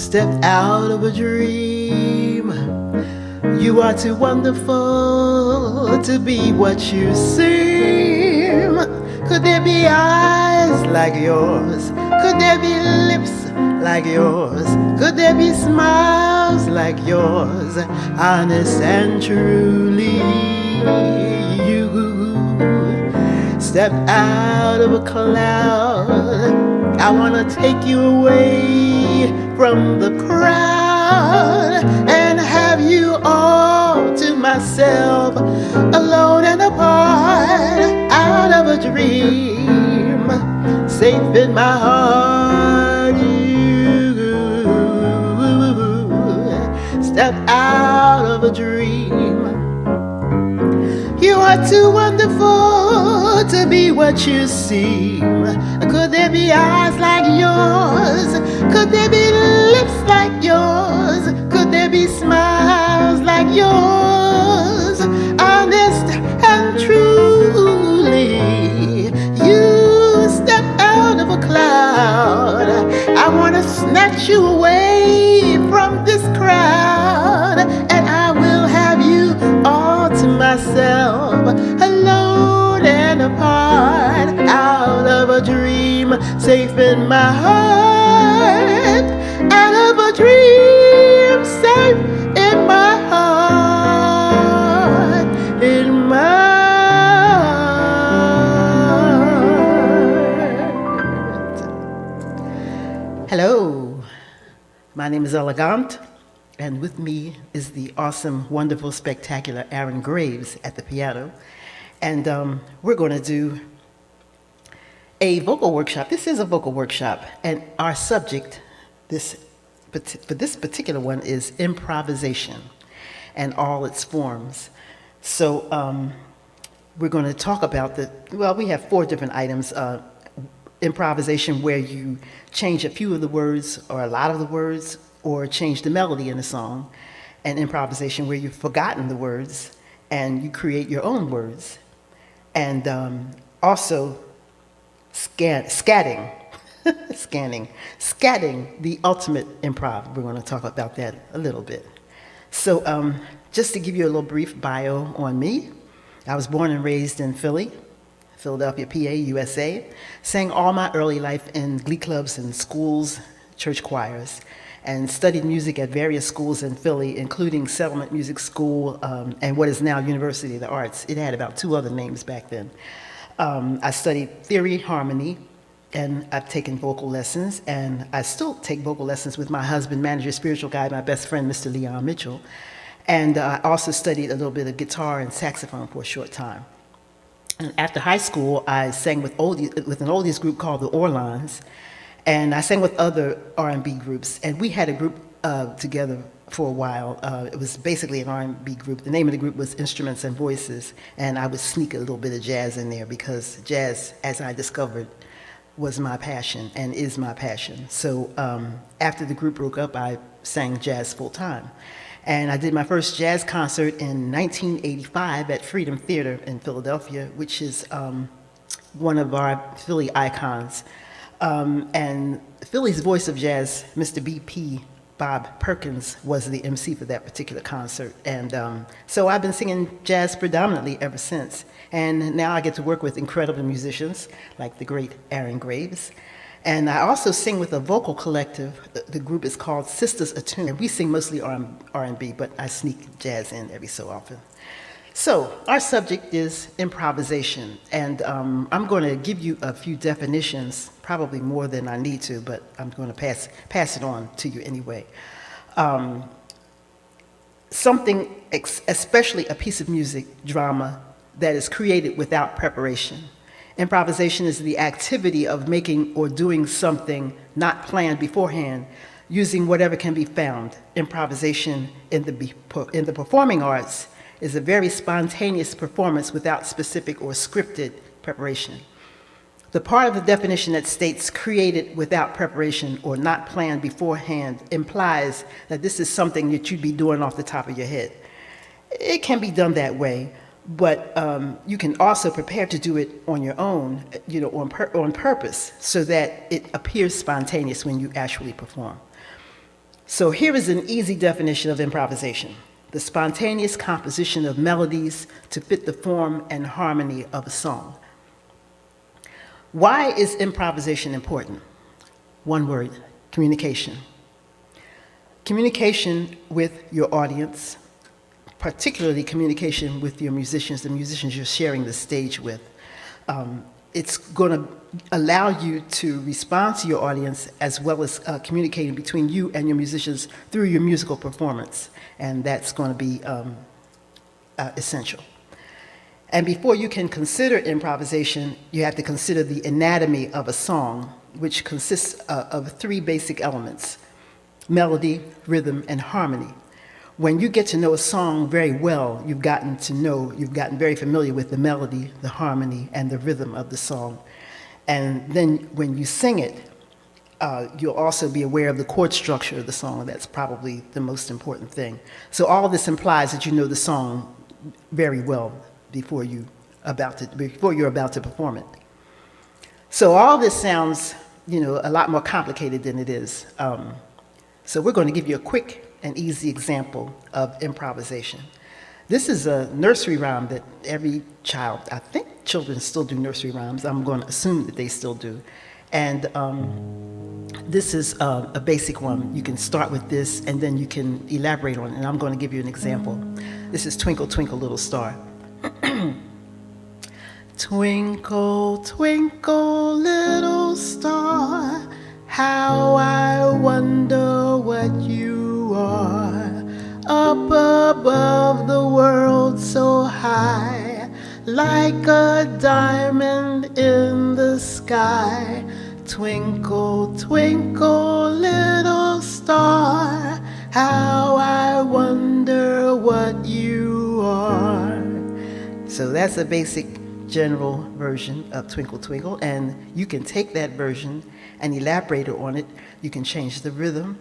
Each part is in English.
stepped out of a dream. You are too wonderful to be what you seem. Could there be eyes like yours? Could there be lips like yours? Could there be smiles like yours? Honest and truly, you step out of a cloud. I wanna take you away from the crowd and have you all to myself, alone and apart, out of a dream, safe in my heart. You step out of a dream. You are too wonderful to be what you seem. Could there be eyes like yours? Could there be lips like yours? Could there be smiles like yours? Honest and truly, you step out of a cloud. I want to snatch you away from this crowd, and I will have you all to myself, alone and apart, out of a dream, safe in my heart, out of a dream, safe in my heart, in my heart. Hello, my name is Ella Gahnt, and with me is the awesome, wonderful, spectacular Aaron Graves at the piano. And we're going to do a vocal workshop. This is a vocal workshop, and our subject for this particular one is improvisation and all its forms. So we're going to talk about we have 4 different items. Improvisation, where you change a few of the words or a lot of the words, or change the melody in a song. And improvisation, where you've forgotten the words and you create your own words. And also scatting, the ultimate improv. We're going to talk about that a little bit. So just to give you a little brief bio on me, I was born and raised in Philadelphia, PA, USA. Sang all my early life in glee clubs and schools, church choirs, and studied music at various schools in Philly, including Settlement Music School and what is now University of the Arts. It had about 2 other names back then. I studied theory, harmony, and I've taken vocal lessons, and I still take vocal lessons with my husband, manager, spiritual guide, my best friend, Mr. Leon Mitchell. And I also studied a little bit of guitar and saxophone for a short time. And after high school, I sang with an oldies group called the Orlons, and I sang with other R&B groups, and we had a group together for a while. It was basically an R&B group. The name of the group was Instruments and Voices, and I would sneak a little bit of jazz in there because jazz, as I discovered, was my passion and is my passion. So after the group broke up, I sang jazz full time. And I did my first jazz concert in 1985 at Freedom Theater in Philadelphia, which is one of our Philly icons. And Philly's voice of jazz, Mr. BP Bob Perkins, was the MC for that particular concert. And so I've been singing jazz predominantly ever since. And now I get to work with incredible musicians like the great Aaron Graves. And I also sing with a vocal collective. The group is called Sisters Attune. And we sing mostly R&B, but I sneak jazz in every so often. So our subject is improvisation, and I'm going to give you a few definitions, probably more than I need to, but I'm going to pass it on to you anyway. Something, especially a piece of music, drama, that is created without preparation. Improvisation is the activity of making or doing something not planned beforehand, using whatever can be found. Improvisation in the performing arts is a very spontaneous performance without specific or scripted preparation. The part of the definition that states created without preparation or not planned beforehand implies that this is something that you'd be doing off the top of your head. It can be done that way, but you can also prepare to do it on your own, on purpose, so that it appears spontaneous when you actually perform. So here is an easy definition of improvisation: the spontaneous composition of melodies to fit the form and harmony of a song. Why is improvisation important? One word: communication. Communication with your audience, particularly communication with your musicians, the musicians you're sharing the stage with. It's going to allow you to respond to your audience as well as communicating between you and your musicians through your musical performance, and that's going to be essential. And before you can consider improvisation, you have to consider the anatomy of a song, which consists of three basic elements: melody, rhythm, and harmony. When you get to know a song very well, you've gotten very familiar with the melody, the harmony, and the rhythm of the song. And then when you sing it, you'll also be aware of the chord structure of the song. That's probably the most important thing. So all of this implies that you know the song very well before you're about to perform it. So all this sounds, a lot more complicated than it is. So we're going to give you a quick and easy example of improvisation. This is a nursery rhyme that every child, I think children still do nursery rhymes. I'm going to assume that they still do. And this is a basic one. You can start with this and then you can elaborate on it. And I'm going to give you an example. This is Twinkle, Twinkle, Little Star. Twinkle, twinkle, little star, how I wonder what you are, up above the world so high, like a diamond in the sky. Twinkle, twinkle, little star, how I wonder what you are. So that's a basic general version of Twinkle, Twinkle, and you can take that version and elaborate on it. You can change the rhythm,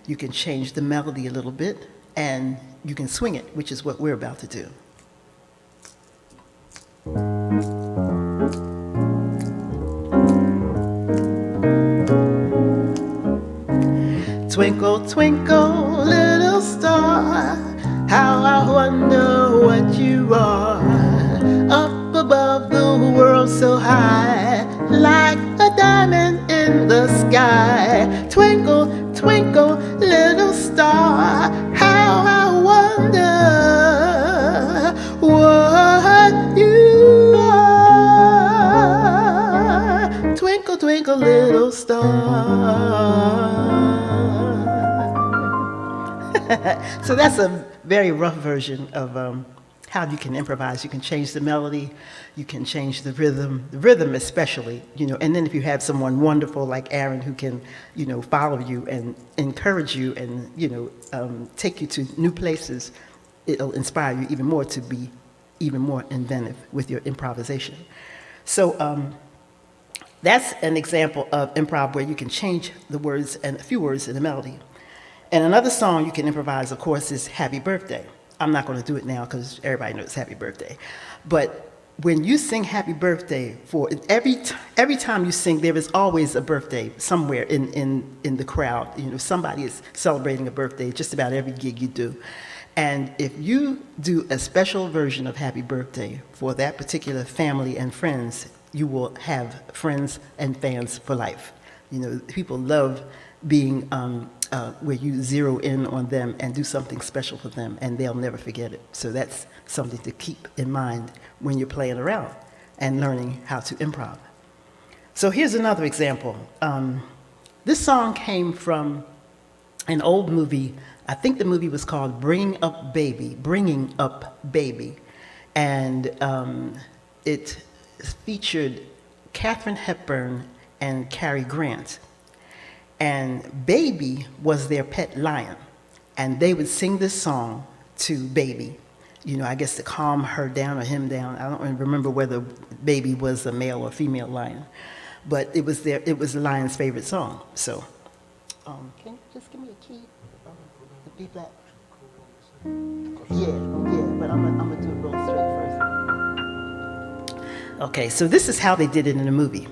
you can change the melody a little bit, and you can swing it, which is what we're about to do. Twinkle, twinkle, little star, how I wonder what you are, up above the world so high, like a diamond in the sky. Twinkle, twinkle, little star, how I wonder what you are. Twinkle, twinkle, little star. So that's a very rough version of how you can improvise. You can change the melody, you can change the rhythm especially, and then if you have someone wonderful like Aaron who can, follow you and encourage you and, take you to new places, it'll inspire you even more to be even more inventive with your improvisation. So that's an example of improv where you can change the words and a few words in the melody. And another song you can improvise, of course, is Happy Birthday. I'm not going to do it now because everybody knows Happy Birthday. But when you sing Happy Birthday, for every time you sing, there is always a birthday somewhere in the crowd. Somebody is celebrating a birthday just about every gig you do. And if you do a special version of Happy Birthday for that particular family and friends, you will have friends and fans for life. People love being where you zero in on them and do something special for them, and they'll never forget it. So that's something to keep in mind when you're playing around and learning how to improv. So here's another example. This song came from an old movie. I think the movie was called Bringing Up Baby. And it featured Katharine Hepburn and Cary Grant. And Baby was their pet lion. And they would sing this song to Baby, I guess to calm her down or him down. I don't remember whether Baby was a male or female lion. But it was the lion's favorite song. So, can you just give me a key? The B flat. Yeah, but I'm gonna do it real straight first. Okay, so this is how they did it in the movie.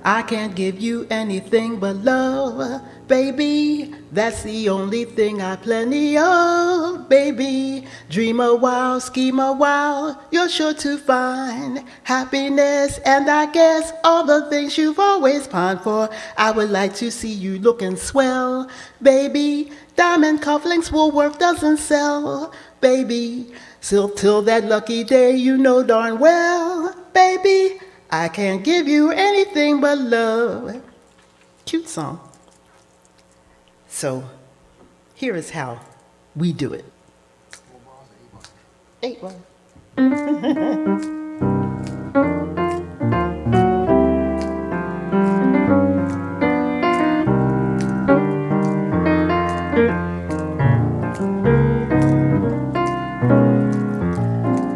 I can't give you anything but love, baby. That's the only thing I plenty of, baby. Dream a while, scheme a while, you're sure to find happiness. And I guess all the things you've always pined for. I would like to see you looking swell, baby. Diamond cufflinks Woolworth doesn't sell, baby. Still till that lucky day, you know darn well, baby, I can't give you anything but love. Cute song. So here is how we do it. 8 bars.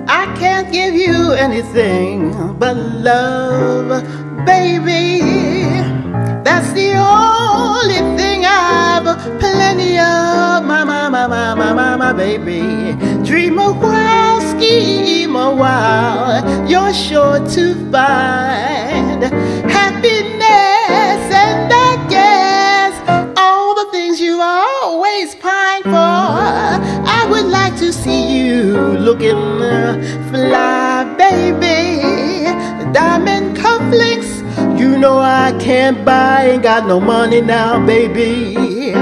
I can't give you anything but love, baby. That's the only thing I've plenty of, my baby. Dream a while, scheme a while, you're sure to find happiness. And I guess all the things you always pine for. I would like to see you looking fly, baby. Diamond cufflinks, you know I can't buy, ain't got no money now, baby.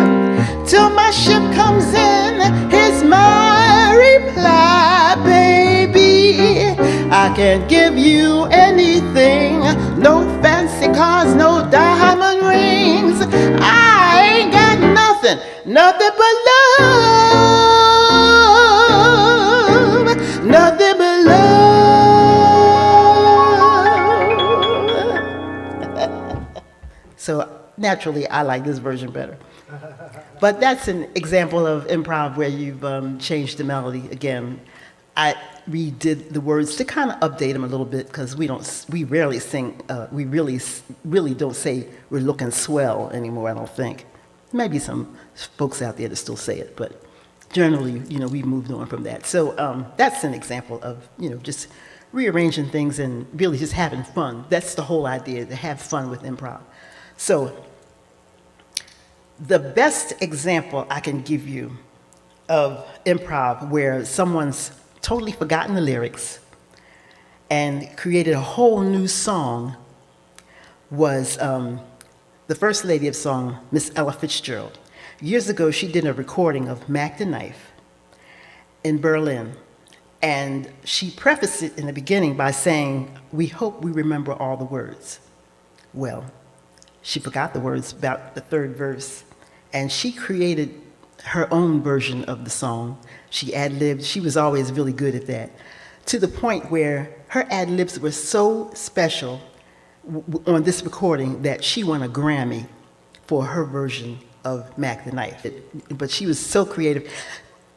Till my ship comes in, here's my reply, baby. I can't give you anything, no fancy cars, no diamond rings. I ain't got nothing, nothing but love, nothing but love. So naturally, I like this version better. But that's an example of improv where you've changed the melody. Again, I redid the words to kind of update them a little bit because we rarely sing, we really don't say we're looking swell anymore, I don't think. Maybe some folks out there that still say it, but generally, we moved on from that. So that's an example of, just rearranging things and really just having fun. That's the whole idea, to have fun with improv. So the best example I can give you of improv where someone's totally forgotten the lyrics and created a whole new song was the first lady of song, Miss Ella Fitzgerald. Years ago, she did a recording of Mac the Knife in Berlin. And she prefaced it in the beginning by saying, "We hope we remember all the words." Well, she forgot the words about the third verse, and she created her own version of the song. She ad-libbed. She was always really good at that, to the point where her ad-libs were so special on this recording that she won a Grammy for her version of Mac the Knife. But she was so creative.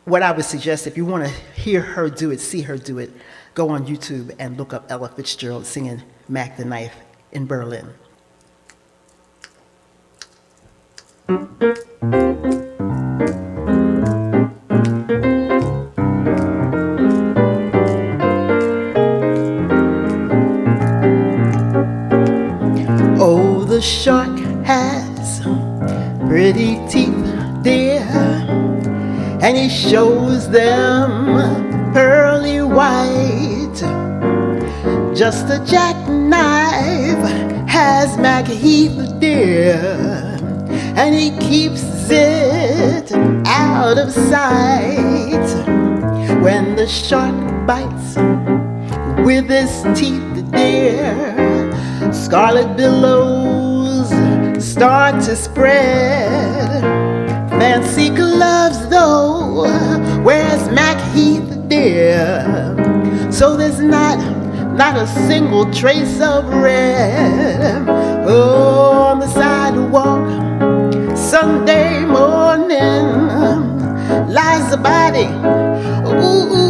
What I would suggest, if you want to hear her do it, see her do it, go on YouTube and look up Ella Fitzgerald singing Mac the Knife in Berlin. Oh, the shark has pretty teeth, dear, and he shows them pearly white. Just a jackknife has Mac Heath, dear, and he keeps it out of sight. When the shark bites with his teeth, dear, scarlet billows start to spread. Fancy gloves, though, where's Mac Heath, dear? So there's not a single trace of red. Oh, on the sidewalk, Sunday morning, lies a body,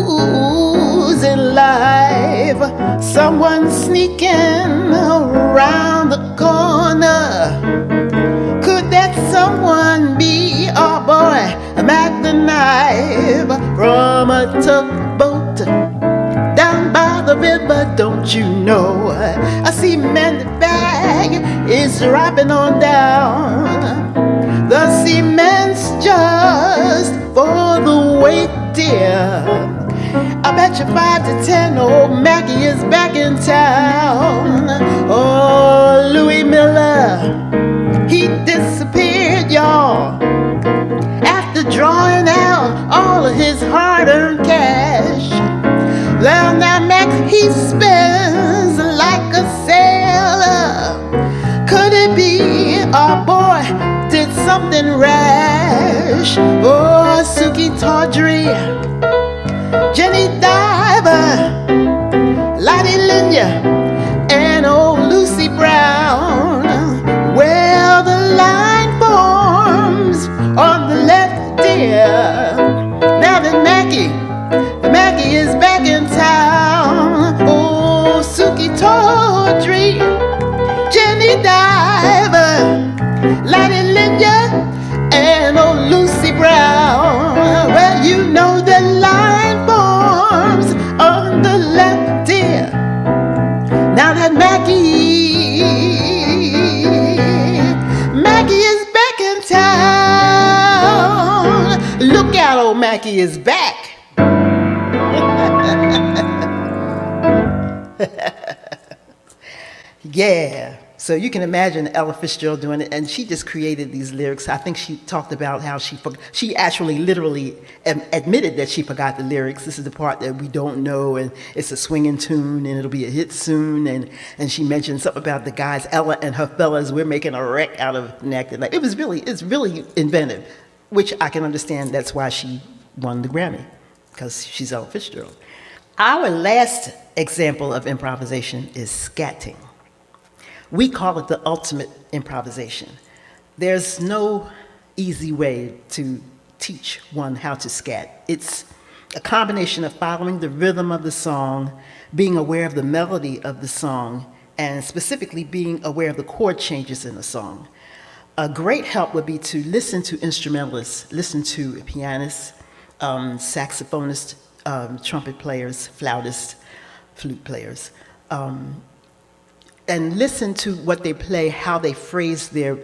oozing life. Someone sneaking around the corner. Could that someone be our boy, Mac the Knife, from a tugboat down by the river, don't you know? A cement bag is dropping on down. The cement's just for the weight, dear. I bet you 5 to 10 old Mackie is back in town. Oh, Louis Miller, he disappeared, y'all, after drawing out all of his hard-earned cash. Well, now Mac, he spends like a sailor. Could it be our boy did something rash? Oh, Suki Tawdry, Jenny Diver, Lottie Linya, and old Lucy Brown. Well, the line forms on the left, dear. Now that Mackie is back in town. Oh, Suki Tawdry, Jenny Diver, Lottie Linya, and old Lucy Brown. Well, you know the line forms on the left, dear. Now that Mackie is back in town. Look out, old Mackie is back. Yeah, so you can imagine Ella Fitzgerald doing it, and she just created these lyrics. I think she talked about how she actually literally admitted that she forgot the lyrics. This is the part that we don't know, and it's a swinging tune, and it'll be a hit soon. And she mentioned something about the guys, Ella and her fellas, we're making a wreck out of Nectar. Like, it's really inventive, which I can understand. That's why she won the Grammy, because she's Ella Fitzgerald. Our last example of improvisation is scatting. We call it the ultimate improvisation. There's no easy way to teach one how to scat. It's a combination of following the rhythm of the song, being aware of the melody of the song, and specifically being aware of the chord changes in the song. A great help would be to listen to instrumentalists, listen to pianists, saxophonists, trumpet players, flautists, flute players, and listen to what they play, how they phrase their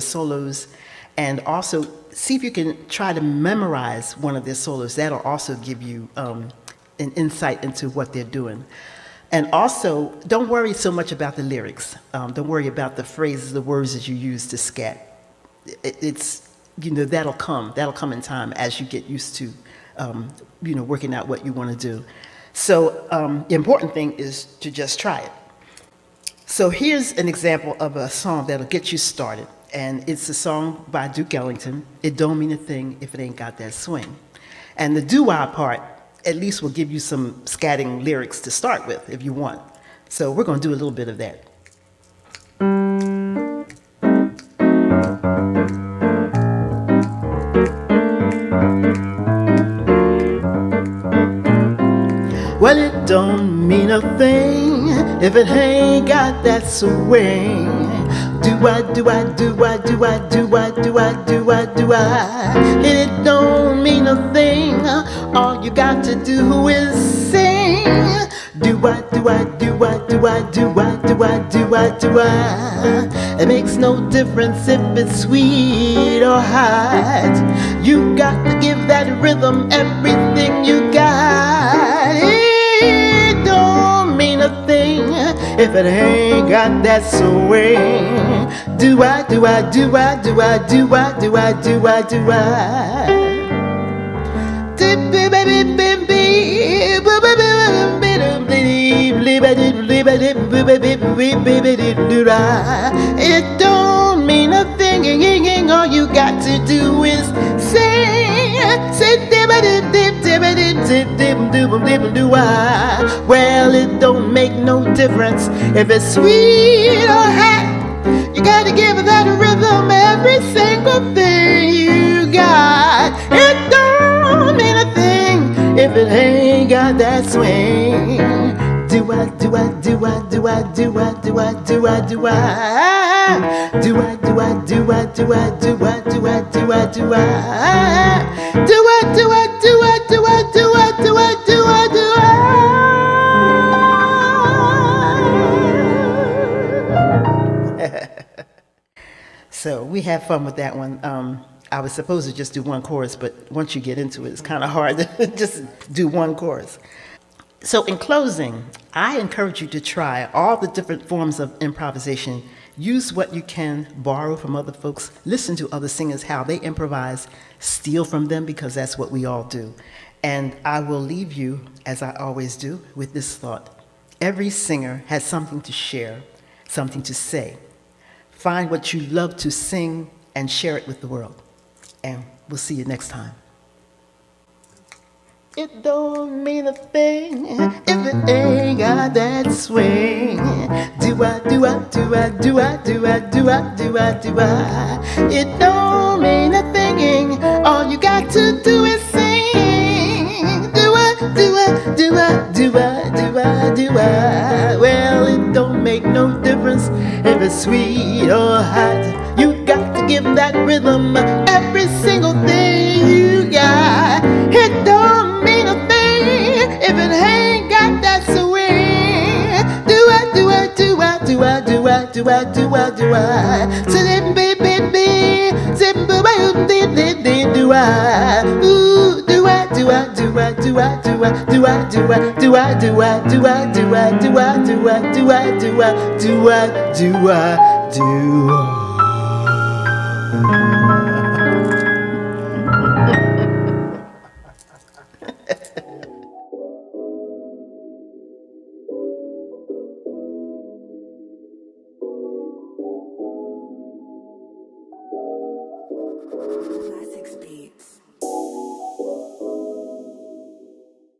solos, and also see if you can try to memorize one of their solos. That'll also give you an insight into what they're doing. And also, don't worry so much about the lyrics. Don't worry about the phrases, the words that you use to scat. It's, that'll come in time as you get used to, working out what you want to do. So the important thing is to just try it. So here's an example of a song that'll get you started. And it's a song by Duke Ellington, It Don't Mean a Thing If It Ain't Got That Swing. And the doo-wah part at least will give you some scatting lyrics to start with if you want. So we're going to do a little bit of that. Well, it don't mean a thing if it ain't got that swing. Do-I, do-I, do-I, do-I, do-I, do-I, do-I, do-I. It don't mean a thing, all you got to do is sing. Do-I, do-I, do-I, do-I, do-I, do-I, do-I, do-I. It makes no difference if it's sweet or hot. You got to give that rhythm everything you got. It don't mean a thing if it ain't got that swing. Do-I, do-I, do-I, do-I, do-I, do-I, do-I, do-I. It don't mean a thing, all you got to do is sing. Well, it don't make no difference if it's sweet or hot. You gotta give that rhythm every single thing you got. It don't mean a thing if it ain't got that swing. Do-I, do-I, do-I, do-I, do-I, do-I, do-I, do-I. Do-I, do-I, do-I, do-I, do-I, do-I, do-I, do-I. Do-I, do-I, do-I, do-I, do-I, do-I, do-I, do-I. we had fun with that one. I was supposed to just do one chorus, but once you get into it, it's kind of hard to just do one chorus. So in closing, I encourage you to try all the different forms of improvisation. Use what you can, borrow from other folks, listen to other singers, how they improvise, steal from them, because that's what we all do. And I will leave you, as I always do, with this thought. Every singer has something to share, something to say. Find what you love to sing and share it with the world. And we'll see you next time. It don't mean a thing if it ain't got that swing. Do-I, do-I, do-I, do-I, do-I, do-I, do-I, do-I. It don't mean a thing, all you got to do is sing. Do-I, do-I, do-I, do-I, do-I, do-I. Well, it don't make no difference if it's sweet or hot. You got to give that rhythm every single thing you got. It don't mean a thing if it ain't got that swing. Do-I, do-I, do-I, do-I, do-I, do-I, do-I, do-I. Zim-be-be-be, zim-be-be-be-be, do-I. Ooh, do-I, do-I, do-I, do-I, do-I, do-I, do-I, do-I, do-I, do-I, do-I, do-I, do-I, do-I, do-I, do-I, do-I, do-I.